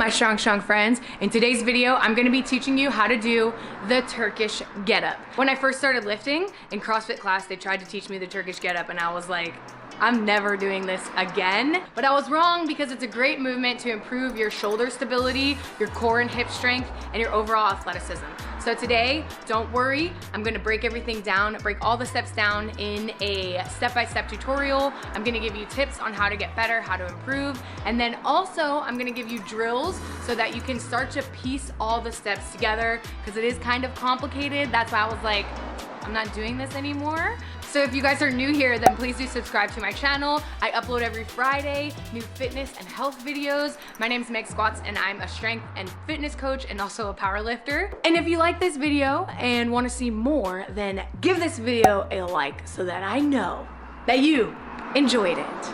my strong friends. In today's video, I'm gonna be teaching you how to do the Turkish Getup. When I first started lifting in CrossFit class, they tried to teach me the Turkish Getup and I was like, I'm never doing this again. But I was wrong because it's a great movement to improve your shoulder stability, your core and hip strength, and your overall athleticism. So today, don't worry, I'm gonna break everything down, break all the steps down in a step-by-step tutorial. I'm gonna give you tips on how to get better, how to improve, and then also I'm gonna give you drills so that you can start to piece all the steps together because it is kind of complicated. That's why I was like, I'm not doing this anymore. So if you guys are new here, then please do subscribe to my channel. I upload every Friday, new fitness and health videos. My name's Meg Squats and I'm a strength and fitness coach and also a power lifter. And if you like this video and wanna see more, then give this video a like so that I know that you enjoyed it.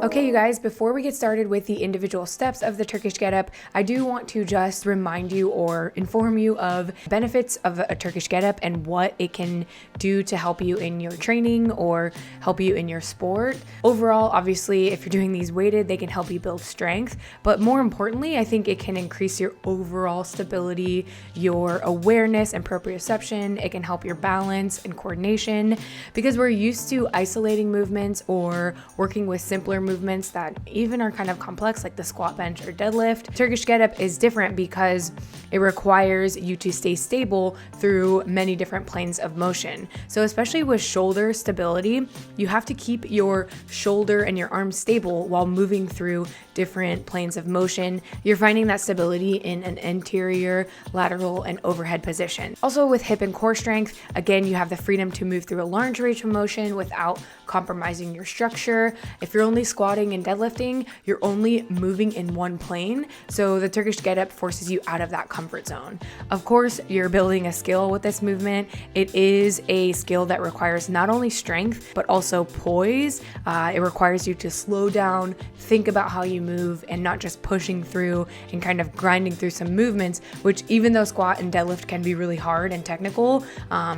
Okay, you guys, before we get started with the individual steps of the Turkish Getup, I do want to just remind you or inform you of benefits of a Turkish Getup and what it can do to help you in your training or help you in your sport. Overall, obviously, if you're doing these weighted, they can help you build strength, but more importantly, I think it can increase your overall stability, your awareness and proprioception. It can help your balance and coordination because we're used to isolating movements or working with simpler movements that even are kind of complex, like the squat, bench, or deadlift. Turkish Getup is different because it requires you to stay stable through many different planes of motion. So especially with shoulder stability, you have to keep your shoulder and your arms stable while moving through different planes of motion. You're finding that stability in an anterior, lateral, and overhead position. Also with hip and core strength, again, you have the freedom to move through a large range of motion without compromising your structure. If you're only squatting and deadlifting, you're only moving in one plane. So the Turkish Getup forces you out of that comfort zone. Of course, you're building a skill with this movement. It is a skill that requires not only strength, but also poise. It requires you to slow down, think about how you move, and not just pushing through and kind of grinding through some movements, which even though squat and deadlift can be really hard and technical,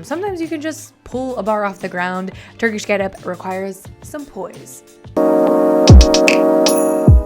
sometimes you can just pull a bar off the ground. Turkish Getup requires some poise.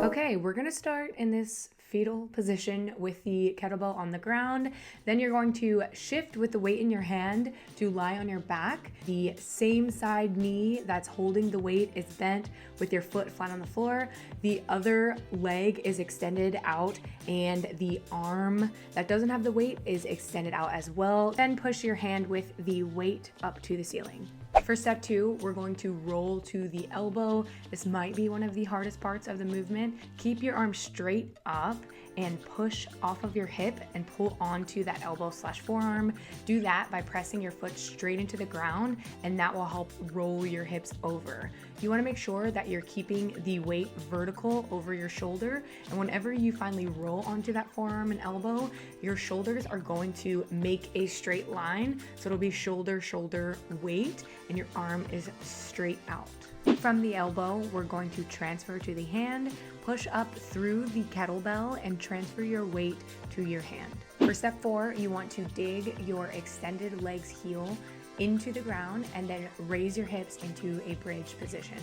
Okay, we're gonna start in this fetal position with the kettlebell on the ground. Then you're going to shift with the weight in your hand to lie on your back. The same side knee that's holding the weight is bent with your foot flat on the floor. The other leg is extended out and the arm that doesn't have the weight is extended out as well. Then push your hand with the weight up to the ceiling. For step 2, we're going to roll to the elbow. This might be one of the hardest parts of the movement. Keep your arm straight up and push off of your hip and pull onto that elbow/forearm. Do that by pressing your foot straight into the ground, and that will help roll your hips over. You want to make sure that you're keeping the weight vertical over your shoulder, and whenever you finally roll onto that forearm and elbow, your shoulders are going to make a straight line. So it'll be shoulder, weight, and your arm is straight out. From the elbow, we're going to transfer to the hand, push up through the kettlebell, and transfer your weight to your hand. For step 4, you want to dig your extended leg's heel into the ground and then raise your hips into a bridge position.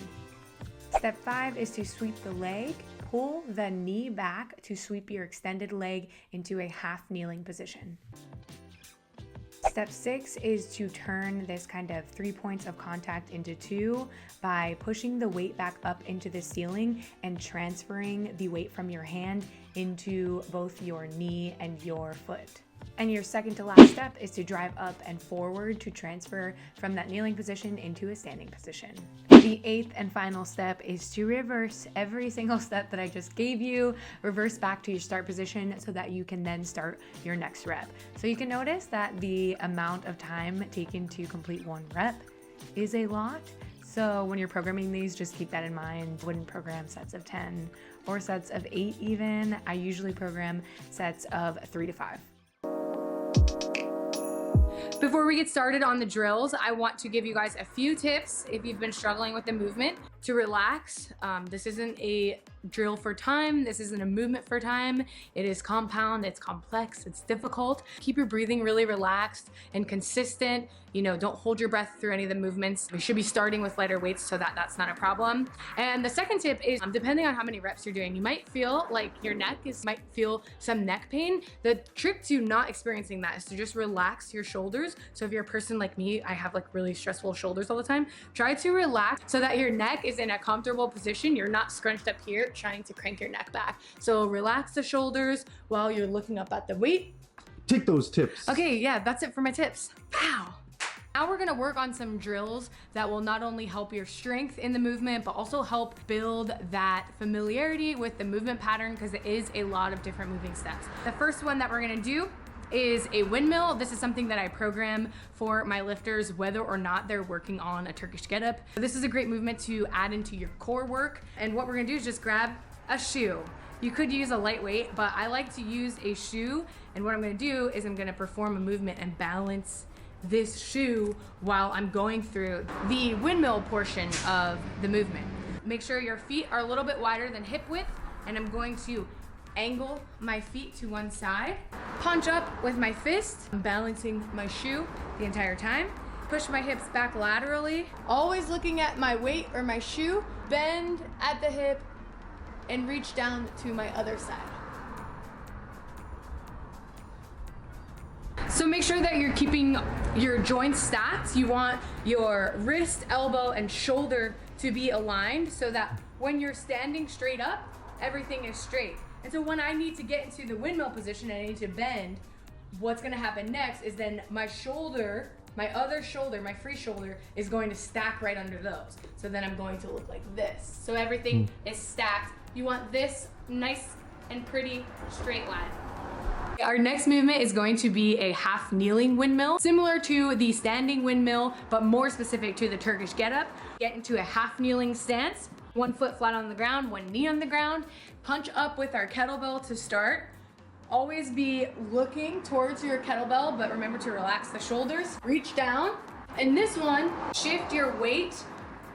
Step 5 is to sweep the leg. Pull the knee back to sweep your extended leg into a half kneeling position. Step 6 is to turn this kind of 3 points of contact into 2 by pushing the weight back up into the ceiling and transferring the weight from your hand into both your knee and your foot. And your second to last step is to drive up and forward to transfer from that kneeling position into a standing position. The 8th and final step is to reverse every single step that I just gave you. Reverse back to your start position so that you can then start your next rep. So you can notice that the amount of time taken to complete one rep is a lot. So when you're programming these, just keep that in mind. I wouldn't program sets of 10 or sets of 8 even. I usually program sets of 3 to 5. Before we get started on the drills, I want to give you guys a few tips if you've been struggling with the movement to relax. This isn't a drill for time. This isn't a movement for time. It is compound, it's complex, it's difficult. Keep your breathing really relaxed and consistent. You know, don't hold your breath through any of the movements. We should be starting with lighter weights so that that's not a problem. And the second tip is, depending on how many reps you're doing, you might feel like your neck might feel some neck pain. The trick to not experiencing that is to just relax your shoulders. So if you're a person like me, I have like really stressful shoulders all the time. Try to relax so that your neck is in a comfortable position. You're not scrunched up here trying to crank your neck back. So relax the shoulders while you're looking up at the weight. Take those tips. Okay, yeah, that's it for my tips. Pow. Now we're gonna work on some drills that will not only help your strength in the movement, but also help build that familiarity with the movement pattern, because it is a lot of different moving steps. The first one that we're gonna do is a windmill. This is something that I program for my lifters, whether or not they're working on a Turkish Getup. This is a great movement to add into your core work. And what we're gonna do is just grab a shoe. You could use a lightweight, but I like to use a shoe. And what I'm gonna do is I'm gonna perform a movement and balance this shoe while I'm going through the windmill portion of the movement. Make sure your feet are a little bit wider than hip width, and I'm going to angle my feet to one side, punch up with my fist. I'm balancing my shoe the entire time. Push my hips back laterally, always looking at my weight or my shoe, bend at the hip, and reach down to my other side. So make sure that you're keeping your joints stacked. You want your wrist, elbow, and shoulder to be aligned so that when you're standing straight up, everything is straight. And so when I need to get into the windmill position and I need to bend, what's gonna happen next is then my shoulder, my other shoulder, my free shoulder is going to stack right under those. So then I'm going to look like this. So everything is stacked. You want this nice and pretty straight line. Our next movement is going to be a half kneeling windmill, similar to the standing windmill, but more specific to the Turkish Getup. Get into a half kneeling stance, one foot flat on the ground, one knee on the ground. Punch up with our kettlebell to start. Always be looking towards your kettlebell, but remember to relax the shoulders. Reach down. In this one, shift your weight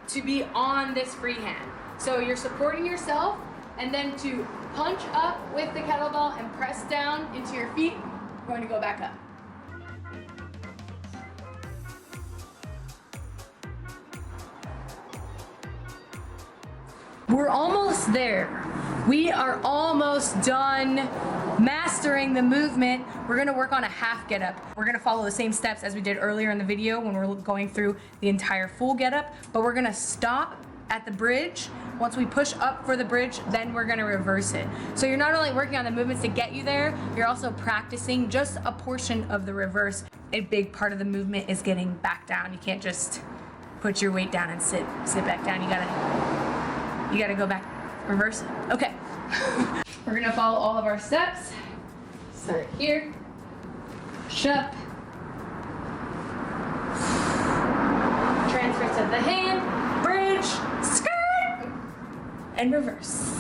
to be on this free hand. So you're supporting yourself, and then to punch up with the kettlebell and press down into your feet. We're going to go back up. We're almost there. We are almost done mastering the movement. We're gonna work on a half getup. We're gonna follow the same steps as we did earlier in the video when we're going through the entire full getup, but we're gonna stop at the bridge. Once we push up for the bridge, then we're gonna reverse it. So you're not only working on the movements to get you there, you're also practicing just a portion of the reverse. A big part of the movement is getting back down. You can't just put your weight down and sit back down. You gotta go back, reverse it. Okay. We're gonna follow all of our steps. Start here, push up, transfer to the hand, bridge, skirt, and reverse.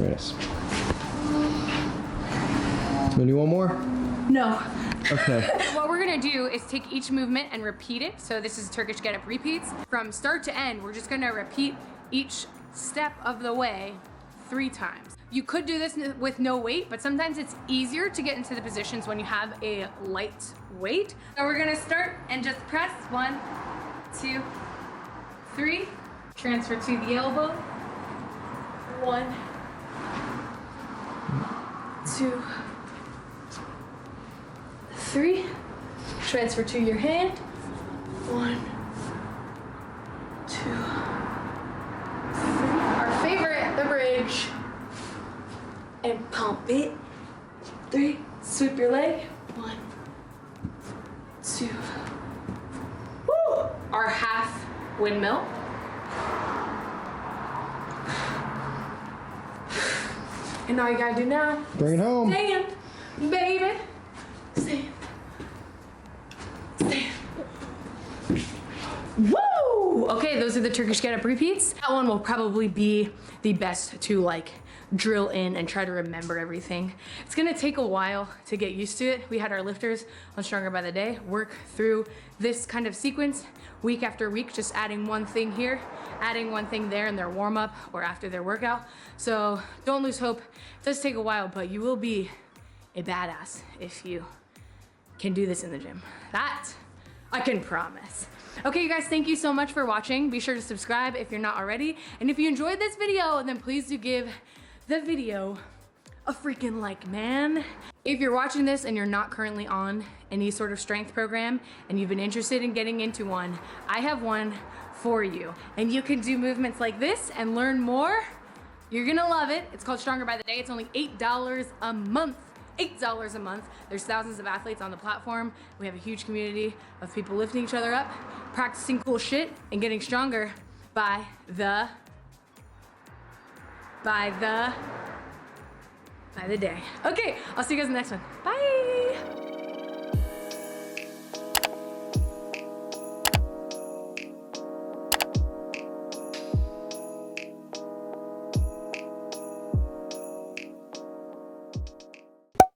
Yes. You want more? No. Okay. What we're gonna do is take each movement and repeat it. So this is Turkish Getup repeats. From start to end, we're just gonna repeat each step of the way 3 times. You could do this with no weight, but sometimes it's easier to get into the positions when you have a light weight. So we're gonna start and just press 1, 2, 3. Transfer to the elbow. 1, 2, 3. Transfer to your hand. 1, 2, 3. Our favorite, the bridge. And pump it. 3. Sweep your leg. 1, 2. Woo! Our half windmill. And all you gotta do now, Bring it home. stand, baby. Stand. Stand. Woo! Ooh, okay, those are the Turkish Getup repeats. That one will probably be the best to like drill in and try to remember everything. It's gonna take a while to get used to it. We had our lifters on Stronger by the Day work through this kind of sequence week after week, just adding one thing here, adding one thing there in their warm up or after their workout. So don't lose hope. It does take a while, but you will be a badass if you can do this in the gym. That I can promise. Okay, you guys, thank you so much for watching. Be sure to subscribe if you're not already. And if you enjoyed this video, then please do give the video a freaking like, man. If you're watching this and you're not currently on any sort of strength program and you've been interested in getting into one, I have one for you. And you can do movements like this and learn more. You're gonna love it. It's called Stronger by the Day. It's only $8 a month. $8 a month. There's thousands of athletes on the platform. We have a huge community of people lifting each other up, practicing cool shit, and getting stronger by the day. Okay, I'll see you guys in the next one. Bye.